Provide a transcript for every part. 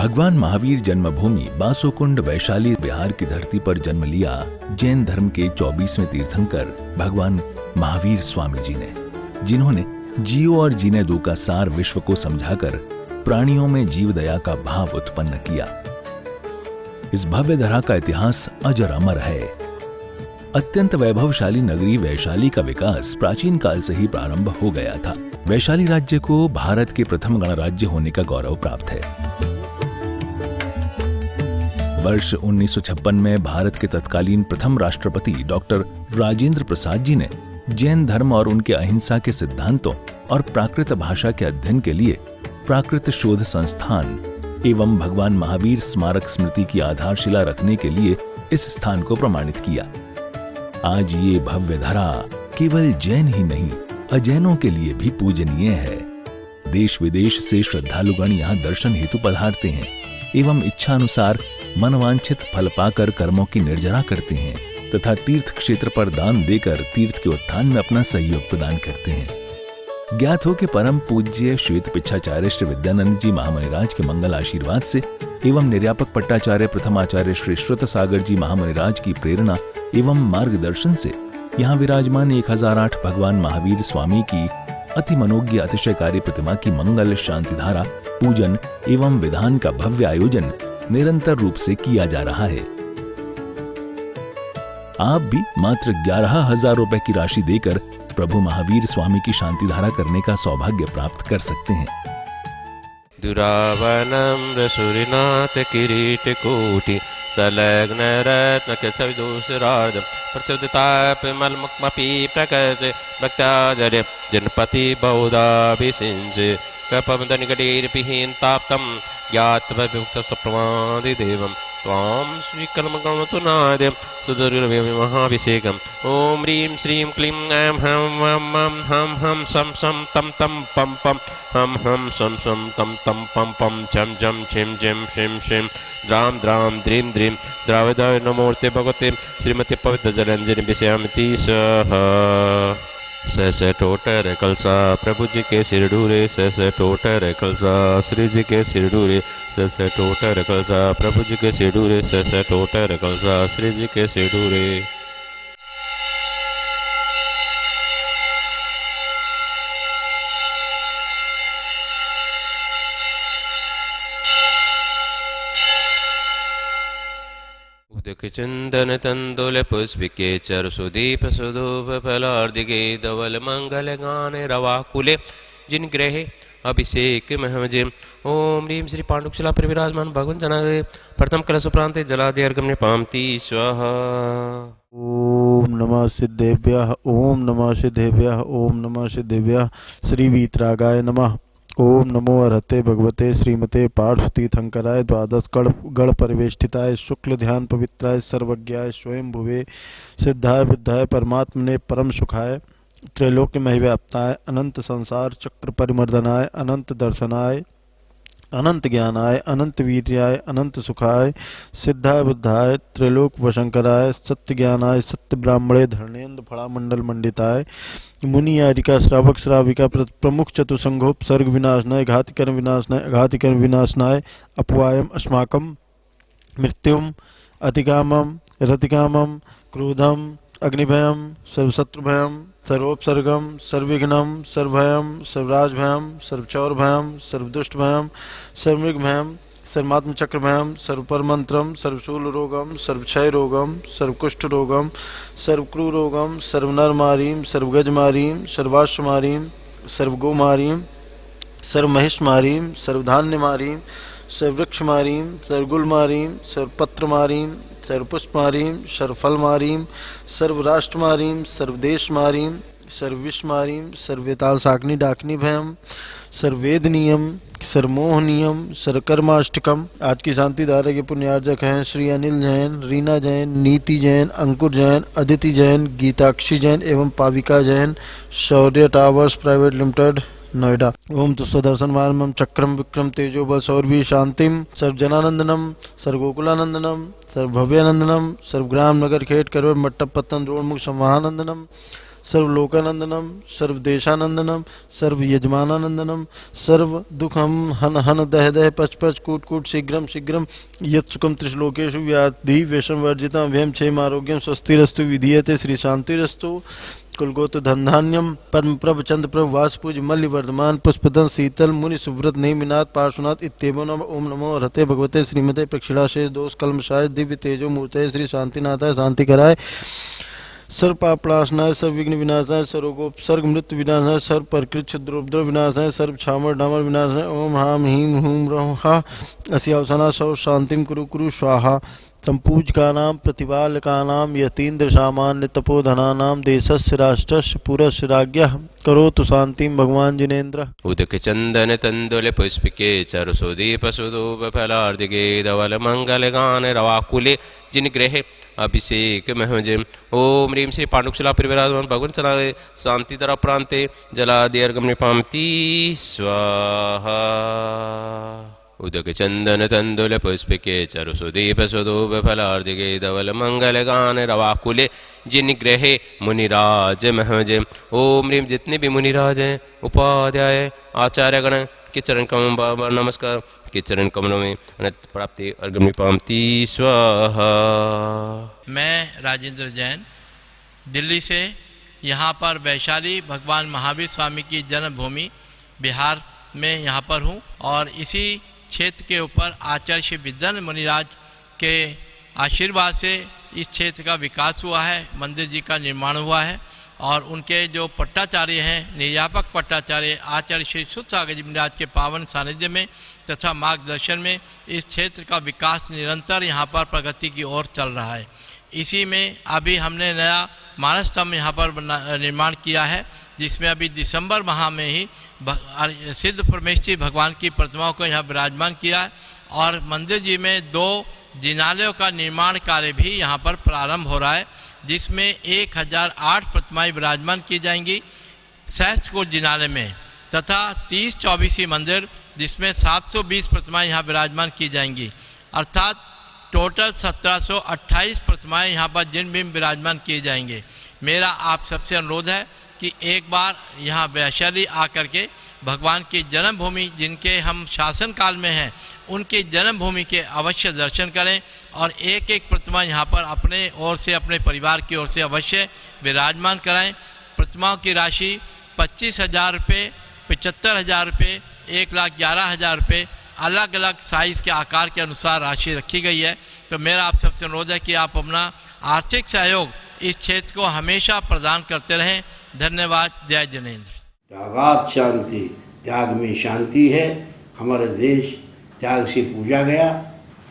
भगवान महावीर जन्मभूमि बासोकुंड वैशाली बिहार की धरती पर जन्म लिया जैन धर्म के 24वें तीर्थंकर भगवान महावीर स्वामी जी ने, जिन्होंने जियो और जीने दो का सार विश्व को समझाकर प्राणियों में जीव दया का भाव उत्पन्न किया। इस भव्य धरा का इतिहास अजर अमर है। अत्यंत वैभवशाली नगरी वैशाली का विकास प्राचीन काल से ही प्रारंभ हो गया था। वैशाली राज्य को भारत के प्रथम गणराज्य होने का गौरव प्राप्त है। वर्ष 1956 में भारत के तत्कालीन प्रथम राष्ट्रपति डॉक्टर राजेंद्र प्रसाद जी ने जैन धर्म और उनके अहिंसा के सिद्धांतों और प्राकृत भाषा के अध्ययन के लिए प्राकृत शोध संस्थान एवं भगवान महावीर स्मारक स्मृति की आधारशिला रखने के लिए इस स्थान को प्रमाणित किया। आज ये भव्य धरा केवल जैन ही नहीं, अजैनों के लिए भी पूजनीय है। देश विदेश से श्रद्धालुगण यहाँ दर्शन हेतु पधारते हैं एवं इच्छा अनुसार मनवांछित फल पाकर कर्मों की निर्जरा करते हैं तथा तीर्थ क्षेत्र पर दान देकर तीर्थ के उत्थान में अपना सहयोग प्रदान करते हैं। ज्ञात हो कि परम पूज्य श्वेत पिच्छाचार्य श्री विद्यानंद जी महामुनिराज के मंगल आशीर्वाद से एवं निर्यापक पट्टाचार्य प्रथमाचार्य श्री श्रुत सागर जी महामुनिराज की प्रेरणा एवं मार्गदर्शन से यहाँ विराजमान 1008 भगवान महावीर स्वामी की अति मनोज्ञ अतिशयकारी प्रतिमा की मंगल शांति धारा पूजन एवं विधान का भव्य आयोजन निरंतर रूप से किया जा रहा है। आप भी मात्र 11,000 रुपए की राशि देकर प्रभु महावीर स्वामी की शांति धारा करने का सौभाग्य प्राप्त कर सकते हैं। दुरावनम रसूरिनाथ किरीट कोटि सलग्न रत्न केशविदूषरार्ध प्रचुदताप मलमुक्मपि प्रकर्ष भक्ताजर्य जनपति बहुधाभिषिञ्च कपमदनिकटेर्पिहीन ताप्तं ज्ञातवविमुक्तसप्रमादिदेवं त्वां श्रीकर्मगणतुनाद्यं सुदुर्विमहाभिषेकम् ॐ ह्रीं श्रीं क्लीं ऐं हं वं मं हं हं सं सं तं तं पं पं हं हं सं सं तं तं पं पं छं छं छिं छिं शिं शिं द्रां द्रां द्रीं द्रीं द्राविदाय नमोऽर्ते भगवते श्रीमती पवित्रजलाञ्जलि विषयामिति सः। सहसे टोटर कलसा प्रभु जी के सिर डूरे, सहसे टोटर कलसा श्री जी के सिर डूरे, सहसे टोटर कलसा प्रभु जी के सिर डूरे, सहसे टोटर कलसा श्री जी के सिर डूरे। उदक चंदन तंदुल पुष्पिके चर सुदीप सुधूप फलार्दिके धवल मंगल गान रवाकुले जिन ग्रहे अभिषेक महमजे। ओम ह्रीं श्री पांडुकशिला पर विराजमान भगवान जनारे प्रथम कलश प्रांते जलादि अर्घ्यं पामति स्वाहा। ओम नमः सिद्धेभ्यः, ओम नमः सिद्धेभ्यः, ओम नमः सिद्धेभ्यः। श्री वीतरागाय नमः। ओम नमो अर्हते भगवते श्रीमते पार्श्वतीर्थंकराय द्वादश गण परिवेष्टिताय शुक्ल ध्यान पवित्राय सर्वज्ञाय स्वयं भुवे सिद्धाय बुद्धाय परमात्मने परम सुखाय त्रैलोक्य महिव्याप्ताय अनंत संसार चक्र परिमर्दनाय अनंत दर्शनाय अनंत ज्ञानाय अनंत वीर्याय अनंत सुखाय सिद्धाय बुद्धाय त्रैलोक वशंकराय सत्य ज्ञानाय सत्य ब्राह्मणे धर्णेन्द्र फड़ामंडल मंडिताय मुनि यारिका श्रावक श्राविका प्रमुख चतुसंघोपसर्ग विनाशनाय घातिकर्म विनाशनाय अघातिकर्म विनाशनाय अपवायम अस्माकं मृत्युम अतिकामम रतिकामम क्रोधम अग्निभयम सर्वशत्रुभयम सर्वोपसर्गम सर्वविघ्नम सर्वभयम सर्वराजभयम सर्वचौरभयम सर्वदुष्टभयम सर्वमृगभयम सर्वात्मचक्रभयम सर्वपरमंत्रम सर्वशूल रोगम सर्वक्षय रोगम सर्वकुष्ठ रोगम सर्वक्रूरोगम सर्वनरमारीम सर्वगजमारीम सर्वाश्वमारीम सर्वगोमारीम सर्वमहिषमारीम सर्वधान्यमारीम सर्ववृक्षमारीम सर्वगुलमारीम सर्वपत्रमारीम सर्वपुष्पमारीम सर्वफलमारीम सर्वराष्ट्रमारीम सर्वदेशमारीम सर्वविश्वमारीम सर्ववेताल साग्नि डाकनी भयम सर्ववेदनीयम सर्वमोहनीयम सर्वकर्माष्टकम। आज की शांति धारा के पुण्यार्जक हैं श्री अनिल जैन, रीना जैन, नीति जैन, अंकुर जैन, अदिति जैन, गीताक्षी जैन एवं पाविका जैन, शौर्य टावर्स प्राइवेट लिमिटेड नोएडा। ओम तुस्सदर्शन वारमम चक्रम विक्रम तेजो बल सौरभी शांतिम सर्वजनानंदनम सर्वगोकुलानंदनम सर्वभव्यानंदनम सर्वग्राम नगर खेट करवर मट्टप पत्तन रोड मुख संवाहानंदनम सर्वलोकानंदनम सर्वदेशानंदनम सर्वयजमानानंदनम सर्व दुखम हन हन दह दह पच पच कूट कूट शीघ्रम शीघ्रम यत्सुखम त्रिश्लोकेषु व्याधि विषम वर्जितम व्यम क्षेम आरोग्यम स्वस्तिरस्तु विधीयते श्री शांतिरस्तु कुलगोत धनधान्यम पद्म प्रभ चंद्र प्रभ वासपूज मल्ल वर्धमान पुष्पदन शीतल मुनि सुव्रत नेमिनाथ पार्श्वनाथ इत्येवो नम ओम नमो हरते भगवते श्रीमते प्रक्षिणाशेष दोष कलमशाय दिव्य तेजो मूर्तये श्री शांतिनाथाय शांति कराय सर्व पापनाशनाय सर्व विघ्न विनाशाय सर्वोपसर्ग मृत्यु विनाशाय सर्व प्रकृत क्षुद्रोपद्रव विनाशाय सर्व छामर डामर विनाशाय ओम हाम ह्रीं हूं ह्रौं हा असि अवसाना सौ शांतिम कुरु कुरु स्वाहा संपूजकानां प्रतिपालकानां यतीन्द्र सामान्य तपोधनानां देशस्य राष्ट्रस्य पुरस्य राज्ञः करोतु शांतिं भगवान जिनेन्द्र उदक चंदन तंदुल पुष्पिके चरुसुदीप सुदूप फलार्दिके धवल मंगल गान रवाकुले जिन ग्रह अभिषेक महजिम ओम ह्रीं श्री पांडुक्षला परिवराधवन भगवान चलावे शांति तरह प्रांते जलादि अर्गम निपामती स्वाहा उदक चंदन तंदुल पुष्पिके चरुसुदीप सुदूप फलार्दिके धवल मंगल गान रवाकुले जिन ग्रह मुनिराज महज ओम ह्रीं जितने भी मुनिराज हैं उपाध्याय आचार्यगण के चरण कमलों बार नमस्कार के चरण कमलों में अनंत प्राप्ति अर्घ्य निपामती स्वाहा। मैं राजेंद्र जैन दिल्ली से यहाँ पर वैशाली भगवान महावीर स्वामी की जन्मभूमि बिहार में यहाँ पर हूँ और इसी क्षेत्र के ऊपर आचार्य श्री विद्यानंद मुनिराज के आशीर्वाद से इस क्षेत्र का विकास हुआ है, मंदिर जी का निर्माण हुआ है और उनके जो पट्टाचार्य हैं निर्यापक पट्टाचार्य आचार्य श्री सुसागर जी मुनिराज के पावन सानिध्य में तथा मार्गदर्शन में इस क्षेत्र का विकास निरंतर यहाँ पर प्रगति की ओर चल रहा है। इसी में अभी हमने नया मानस स्तंभ यहाँ पर निर्माण किया है जिसमें अभी दिसंबर माह में ही सिद्ध परमेश्वरी भगवान की प्रतिमाओं को यहाँ विराजमान किया है और मंदिर जी में 2 जिनालयों का निर्माण कार्य भी यहाँ पर प्रारंभ हो रहा है जिसमें 1008 प्रतिमाएं विराजमान की जाएंगी सहस्त्रकुंड जिनालय में तथा 30 चौबीसी मंदिर जिसमें 720 प्रतिमाएं यहाँ विराजमान की जाएंगी अर्थात टोटल 1728 प्रतिमाएं यहाँ पर जिन भी विराजमान किए जाएंगे। मेरा आप सबसे अनुरोध है कि एक बार यहाँ वैशाली आकर के भगवान की जन्मभूमि जिनके हम शासन काल में हैं उनकी जन्मभूमि के अवश्य दर्शन करें और एक एक प्रतिमा यहाँ पर अपने ओर से अपने परिवार की ओर से अवश्य विराजमान कराएं। प्रतिमाओं की राशि 25,000 रुपये, 75,000 रुपये, 1,11,000 रुपये अलग अलग साइज़ के आकार के अनुसार राशि रखी गई है। तो मेरा आप सबसे अनुरोध है कि आप अपना आर्थिक सहयोग इस क्षेत्र को हमेशा प्रदान करते रहें। धन्यवाद। जय जिनेन्द्र। त्यागात शांति, त्याग में शांति है। हमारा देश त्याग से पूजा गया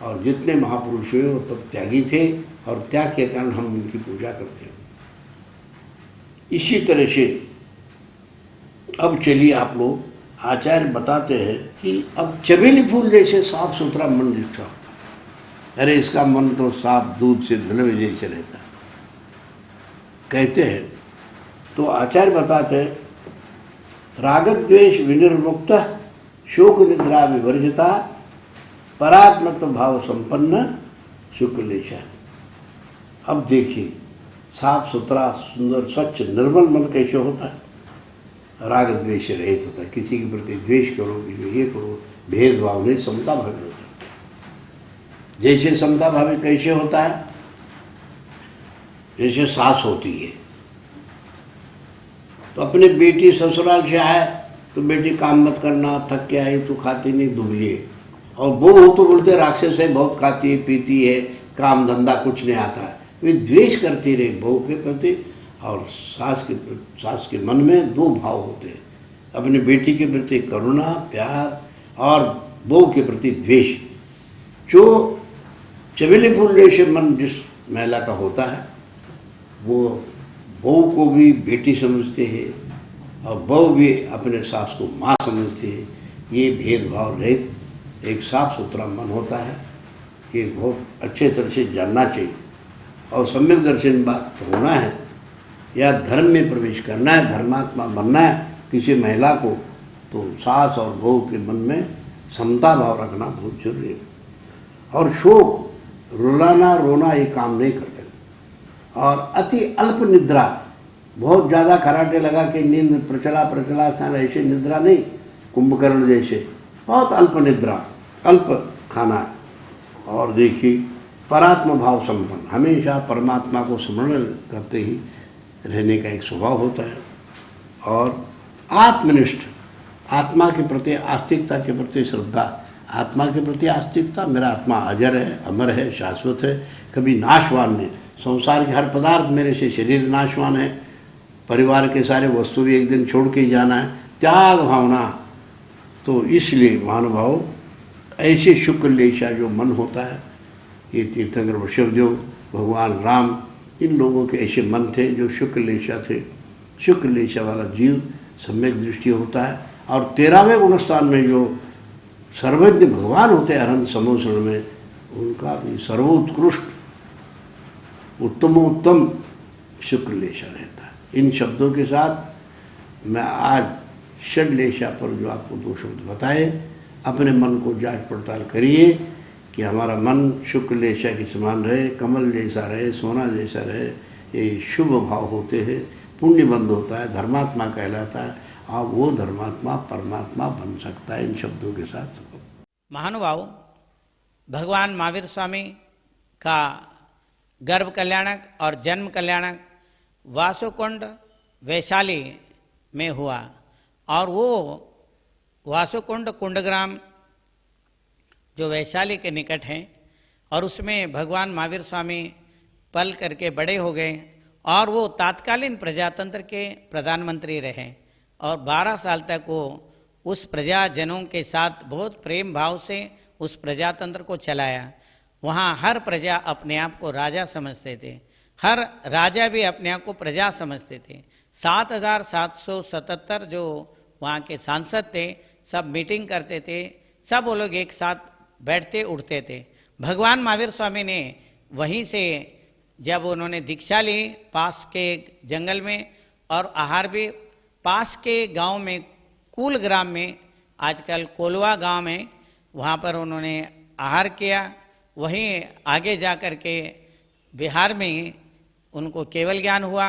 और जितने महापुरुष हुए वो तब त्यागी थे और त्याग के कारण हम उनकी पूजा करते हैं। इसी तरह से अब चलिए आप लोग आचार्य बताते हैं कि अब चमेली फूल जैसे साफ सुथरा मन जिसका होता है, अरे इसका मन तो साफ दूध से धुले हुए जैसे रहता है कहते हैं। तो आचार्य बताते हैं राग द्वेष विनिर्मुक्त शोक निद्रा विवर्जिता परात्मत्व भाव संपन्न शुक्लेशा। अब देखिए साफ सुथरा सुंदर स्वच्छ निर्मल मन कैसे होता है, राग द्वेष रहित होता है, किसी के प्रति द्वेष करो किसी ये करो, भेदभाव नहीं, समता भावी होता है। जैसे समता भावी कैसे होता है, जैसे सास होती है तो अपनी बेटी ससुराल से आए तो बेटी काम मत करना, थक के आई तो खाती नहीं दुबली है, और बहू हो तो बोलते राक्षस है, बहुत खाती है पीती है, काम धंधा कुछ नहीं आता है। वे द्वेष करती रहे बहू के प्रति और सास के मन में 2 भाव होते हैं, अपनी बेटी के प्रति करुणा प्यार और बहू के प्रति द्वेष। जो चमेली फूल जैसे मन जिस महिला का होता है वो बहू को भी बेटी समझते हैं और बहू भी अपने सास को माँ समझती है। ये भेदभाव रहित एक साफ सुथरा मन होता है। ये बहुत अच्छे तरह से जानना चाहिए और सम्यक दर्शन बात होना है या धर्म में प्रवेश करना है, धर्मात्मा बनना है किसी महिला को, तो सास और बहू के मन में समता भाव रखना बहुत जरूरी है। और शोक रुलाना रोना ये काम नहीं करते और अति अल्प निद्रा बहुत ज़्यादा खराटे लगा कि नींद प्रचला स्थान, ऐसे निद्रा नहीं, कुंभकर्ण जैसे बहुत अल्प निद्रा, अल्प खाना। और देखिए परात्म भाव संपन्न, हमेशा परमात्मा को स्मरण करते ही रहने का एक स्वभाव होता है। और आत्मनिष्ठ, आत्मा के प्रति आस्तिकता के प्रति श्रद्धा, आत्मा के प्रति आस्तिकता, मेरा आत्मा अजर है, अमर है, शाश्वत है, कभी नाशवान नहीं। संसार के हर पदार्थ मेरे से, शरीर नाशवान है, परिवार के सारे वस्तु भी एक दिन छोड़ के ही जाना है, त्याग भावना। तो इसलिए महानुभाव ऐसे शुक्र लेशा जो मन होता है, ये तीर्थंकर वृषभदेव, भगवान राम, इन लोगों के ऐसे मन थे जो शुक्र लेशा थे। शुक्र लेशा वाला जीव सम्यक दृष्टि होता है। और 13वें गुणस्थान में जो सर्वज्ञ भगवान होते हैं अनंत समोसरण में, उनका भी सर्वोत्कृष्ट उत्तमोत्तम शुक्र लेशा रहता है। इन शब्दों के साथ मैं आज षड्लेशा पर जो आपको 2 शब्द बताए, अपने मन को जांच पड़ताल करिए कि हमारा मन शुक्र लेशा के समान रहे, कमल जैसा रहे, सोना जैसा रहे। ये शुभ भाव होते हैं, पुण्यबंध होता है, धर्मात्मा कहलाता है। और वो धर्मात्मा परमात्मा बन सकता है इन शब्दों के साथ। महानुभाव, भगवान महावीर स्वामी का गर्भ कल्याणक और जन्म कल्याणक वासुकुंड वैशाली में हुआ। और वो वासुकुंड कुंडग्राम जो वैशाली के निकट हैं, और उसमें भगवान महावीर स्वामी पल करके बड़े हो गए। और वो तात्कालीन प्रजातंत्र के प्रधानमंत्री रहे और 12 साल तक वो उस प्रजाजनों के साथ बहुत प्रेम भाव से उस प्रजातंत्र को चलाया। वहाँ हर प्रजा अपने आप को राजा समझते थे, हर राजा भी अपने आप को प्रजा समझते थे। 7,777 जो वहाँ के सांसद थे, सब मीटिंग करते थे, सब वो लोग एक साथ बैठते उठते थे। भगवान महावीर स्वामी ने वहीं से जब उन्होंने दीक्षा ली पास के जंगल में, और आहार भी पास के गांव में कुल ग्राम में, आजकल कोलवा गांव में, वहाँ पर उन्होंने आहार किया। वहीं आगे जा कर के बिहार में उनको केवल ज्ञान हुआ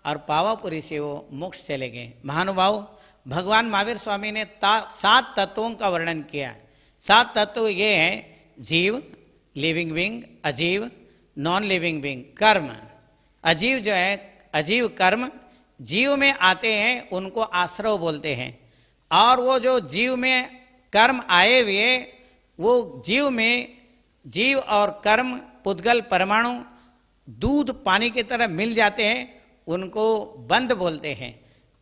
और पावापुरी से वो मोक्ष चले गए। महानुभाव, भगवान महावीर स्वामी ने 7 तत्वों का वर्णन किया। 7 तत्व ये हैं: जीव, लिविंग बीइंग, अजीव, नॉन लिविंग बीइंग, कर्म। अजीव जो है, अजीव कर्म जीव में आते हैं, उनको आश्रव बोलते हैं। और वो जो जीव में कर्म आए हुए, वो जीव में जीव और कर्म पुद्गल परमाणु दूध पानी की तरह मिल जाते हैं, उनको बंध बोलते हैं।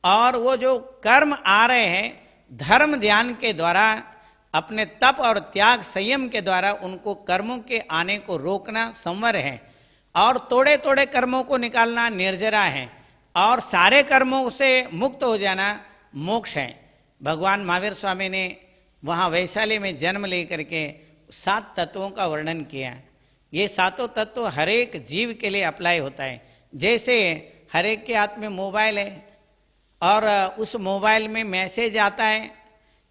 और वो जो कर्म आ रहे हैं, धर्म ध्यान के द्वारा, अपने तप और त्याग संयम के द्वारा उनको कर्मों के आने को रोकना संवर है। और तोड़े तोड़े कर्मों को निकालना निर्जरा है। और सारे कर्मों से मुक्त हो जाना मोक्ष है। भगवान महावीर स्वामी ने वहाँ वैशाली में जन्म लेकर के 7 तत्वों का वर्णन किया। ये 7 तत्व हर एक जीव के लिए अप्लाई होता है। जैसे हर एक के हाथ में मोबाइल है और उस मोबाइल में मैसेज आता है,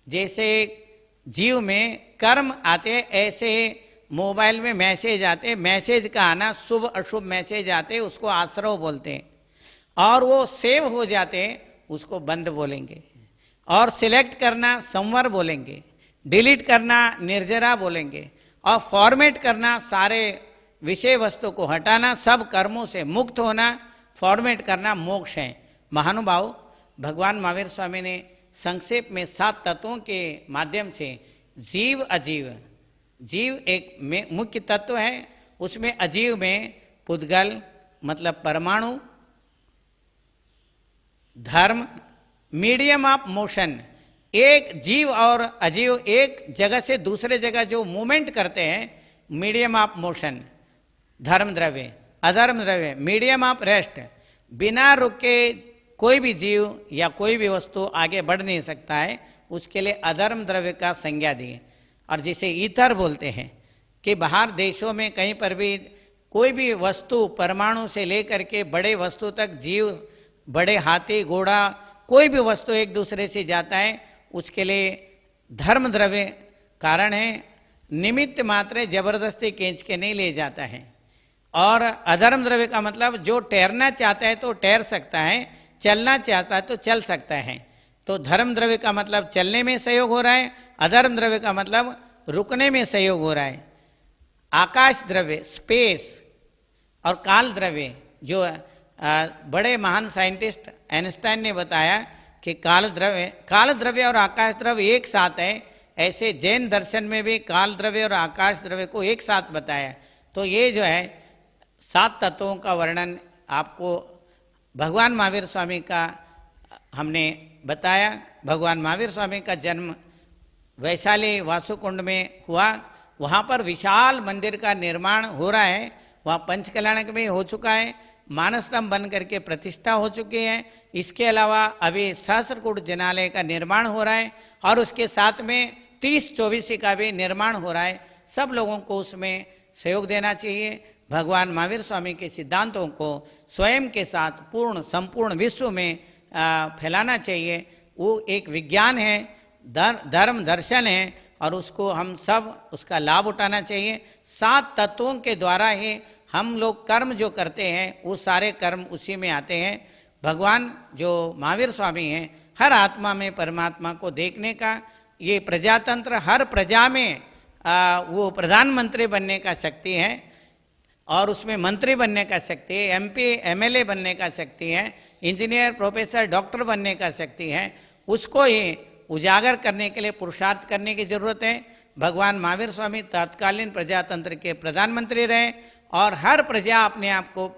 जैसे जीव में कर्म आते हैं, ऐसे मोबाइल में मैसेज आते हैं। मैसेज का आना, शुभ अशुभ मैसेज आते हैं, उसको आश्रव बोलते हैं। और वो सेव हो जाते हैं, उसको बंद बोलेंगे। और सिलेक्ट करना संवर बोलेंगे, डिलीट करना निर्जरा बोलेंगे, और फॉर्मेट करना सारे विषय वस्तु को हटाना, सब कर्मों से मुक्त होना, फॉर्मेट करना मोक्ष है। महानुभाव, भगवान महावीर स्वामी ने संक्षेप में 7 तत्वों के माध्यम से जीव अजीव, जीव एक मुख्य तत्व है, उसमें अजीव में पुद्गल मतलब परमाणु, धर्म, मीडियम ऑफ मोशन, एक जीव और अजीव एक जगह से दूसरे जगह जो मूवमेंट करते हैं, मीडियम ऑफ मोशन, धर्म द्रव्य, अधर्म द्रव्य, मीडियम ऑफ रेस्ट। बिना रुके कोई भी जीव या कोई भी वस्तु आगे बढ़ नहीं सकता है, उसके लिए अधर्म द्रव्य का संज्ञा दिए। और जिसे ईथर बोलते हैं कि बाहर देशों में कहीं पर भी कोई भी वस्तु परमाणु से लेकर के बड़े वस्तु तक, जीव, बड़े हाथी, घोड़ा, कोई भी वस्तु एक दूसरे से जाता है, उसके लिए धर्म द्रव्य कारण है। निमित्त मात्र जबरदस्ती खींच के नहीं ले जाता है। और अधर्म द्रव्य का मतलब जो तैरना चाहता है तो तैर सकता है, चलना चाहता है तो चल सकता है। तो धर्म द्रव्य का मतलब चलने में सहयोग हो रहा है, अधर्म द्रव्य का मतलब रुकने में सहयोग हो रहा है। आकाश द्रव्य स्पेस और काल द्रव्य, जो बड़े महान साइंटिस्ट आइंस्टाइन ने बताया कि काल द्रव्य और आकाश द्रव्य एक साथ है। ऐसे जैन दर्शन में भी काल द्रव्य और आकाश द्रव्य को एक साथ बताया। तो ये जो है 7 तत्वों का वर्णन आपको भगवान महावीर स्वामी का हमने बताया। भगवान महावीर स्वामी का जन्म वैशाली वासुकुंड में हुआ। वहाँ पर विशाल मंदिर का निर्माण हो रहा है। वहाँ पंचकल्याणक में हो चुका है, मानसतम बन करके प्रतिष्ठा हो चुकी है। इसके अलावा अभी सहस्त्रकूट जनालय का निर्माण हो रहा है और उसके साथ में 30-24 का भी निर्माण हो रहा है। सब लोगों को उसमें सहयोग देना चाहिए। भगवान महावीर स्वामी के सिद्धांतों को स्वयं के साथ संपूर्ण विश्व में फैलाना चाहिए। वो एक विज्ञान है, धर्म दर्शन है और उसको हम सब उसका लाभ उठाना चाहिए। 7 तत्वों के द्वारा ही हम लोग कर्म जो करते हैं वो सारे कर्म उसी में आते हैं। भगवान जो महावीर स्वामी हैं, हर आत्मा में परमात्मा को देखने का ये प्रजातंत्र, हर प्रजा में वो प्रधानमंत्री बनने का शक्ति है और उसमें मंत्री बनने का शक्ति है, MP MLA बनने का शक्ति है, इंजीनियर प्रोफेसर डॉक्टर बनने का शक्ति है। उसको ही उजागर करने के लिए पुरुषार्थ करने की जरूरत है। भगवान महावीर स्वामी तत्कालीन प्रजातंत्र के प्रधानमंत्री रहे और हर प्रजा अपने आप को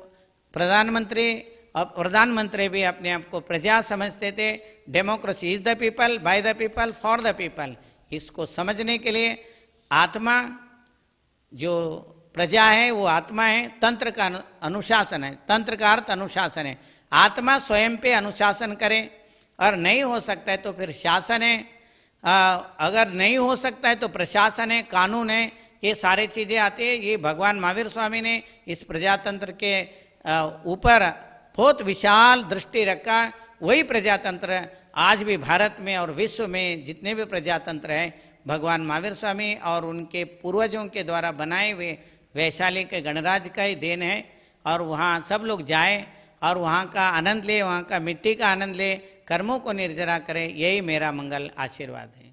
प्रधानमंत्री और प्रधानमंत्री भी अपने आप को प्रजा समझते थे। Democracy is the people, by the people, for the people. इसको समझने के लिए आत्मा जो प्रजा है वो आत्मा है, तंत्र का अनुशासन है, तंत्र का अर्थ अनुशासन है। आत्मा स्वयं पे अनुशासन करे और नहीं हो सकता है तो फिर शासन है, अगर नहीं हो सकता है तो प्रशासन है, कानून है, ये सारी चीज़ें आती है। ये भगवान महावीर स्वामी ने इस प्रजातंत्र के ऊपर बहुत विशाल दृष्टि रखा। वही प्रजातंत्र आज भी भारत में और विश्व में जितने भी प्रजातंत्र हैं भगवान महावीर स्वामी और उनके पूर्वजों के द्वारा बनाए हुए वैशाली के गणराज्य का ही देन है। और वहाँ सब लोग जाएं और वहाँ का आनंद ले, वहाँ का मिट्टी का आनंद ले, कर्मों को निर्जरा करें। यही मेरा मंगल आशीर्वाद है।